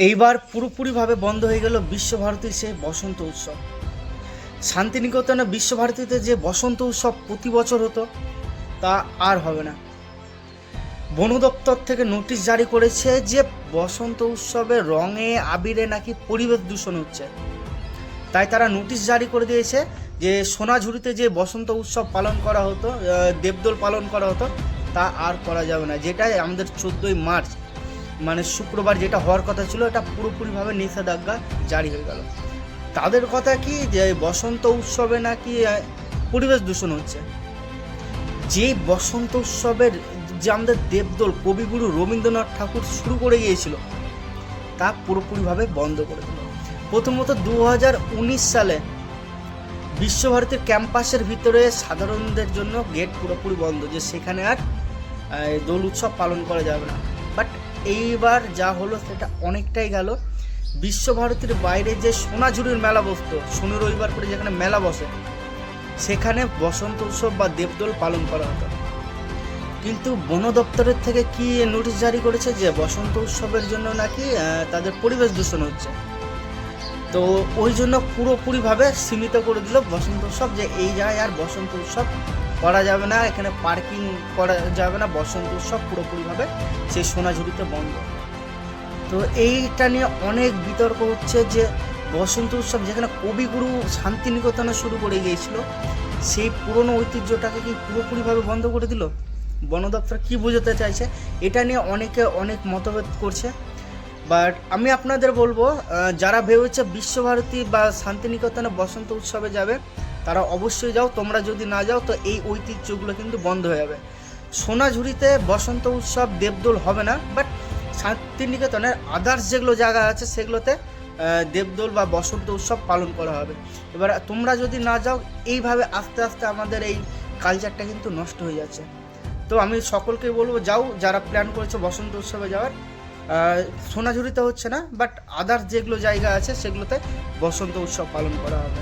এইবার পুরোপুরিভাবে বন্ধ হয়ে গেল বিশ্বভারতীর সে বসন্ত উৎসব। শান্তিনিকেতনে বিশ্বভারতীতে যে বসন্ত উৎসব প্রতি বছর হতো তা আর হবে না। বন দপ্তর থেকে নোটিশ জারি করেছে যে বসন্ত উৎসবে রঙে আবিরে নাকি পরিবেশ দূষণ হচ্ছে। তাই তারা নোটিশ জারি করে দিয়েছে যে সোনাঝুরিতে যে বসন্ত উৎসব পালন করা হতো, দেবদোল পালন করা হতো, তা আর করা যাবে না। যেটাই আমাদের 14ই মার্চ মানে শুক্রবার যেটা হওয়ার কথা ছিল, এটা পুরোপুরিভাবে নিষেধাজ্ঞা জারি হয়ে গেল। তাদের কথা কি যে বসন্ত উৎসবে নাকি পরিবেশ দূষণ হচ্ছে। যে বসন্ত উৎসবের যে আমাদের দেবদোল কবিগুরু রবীন্দ্রনাথ ঠাকুর শুরু করে গিয়েছিল তা পুরোপুরিভাবে বন্ধ করে দিল। প্রথমত 2019 সালে বিশ্বভারতীর ক্যাম্পাসের ভিতরে সাধারণদের জন্য গেট পুরোপুরি বন্ধ, যে সেখানে আর দোল উৎসব পালন করা যাবে না। বাট এইবার যা হলো সেটা অনেকটাই গেল। বিশ্বভারতীর বাইরে যে সোনাঝুরির মেলা বসতো, শনি রবিবার করে যেখানে মেলা বসে, সেখানে বসন্ত উৎসব বা দেবদোল পালন করা হতো। কিন্তু বন দপ্তরের থেকে কি নোটিশ জারি করেছে যে বসন্ত উৎসবের জন্য নাকি তাদের পরিবেশ দূষণ হচ্ছে। তো ওই জন্য পুরোপুরিভাবে সীমিত করে দিল বসন্ত উৎসব, যে এই জায়গায় আর বসন্ত উৎসব করা যাবে না, এখানে পার্কিং করা যাবে না। বসন্ত উৎসব পুরোপুরিভাবে সেই সোনাঝুরিতে বন্ধ। তো এইটা নিয়ে অনেক বিতর্ক হচ্ছে যে বসন্ত উৎসব যেখানে কবিগুরু শান্তিনিকেতনে শুরু করে গিয়েছিল, সেই পুরনো ঐতিহ্যটাকে কি পুরোপুরিভাবে বন্ধ করে দিল? বন দপ্তর কী বোঝাতে চাইছে, এটা নিয়ে অনেকে অনেক মতভেদ করছে। বাট আমি আপনাদের বলবো, যারা ভেবেছে বিশ্বভারতী বা শান্তিনিকেতনে বসন্ত উৎসবে যাবে তারা অবশ্যই যাও। তোমরা যদি না যাও তো এই ঐতিহ্যগুলো কিন্তু বন্ধ হয়ে যাবে। সোনাঝুরিতে বসন্ত উৎসব দেবদোল হবে না, বাট শান্তিনিকেতনের আদার্স যেগুলো জায়গা আছে সেগুলোতে দেবদোল বা বসন্ত উৎসব পালন করা হবে। এবার তোমরা যদি না যাও, এইভাবে আস্তে আস্তে আমাদের এই কালচারটা কিন্তু নষ্ট হয়ে যাচ্ছে। তো আমি সকলকে বলবো, যাও যারা প্ল্যান করেছো বসন্ত উৎসবে যাওয়ার। সোনাঝুরিতে হচ্ছে না, বাট আদার্স যেগুলো জায়গা আছে সেগুলোতে বসন্ত উৎসব পালন করা হবে।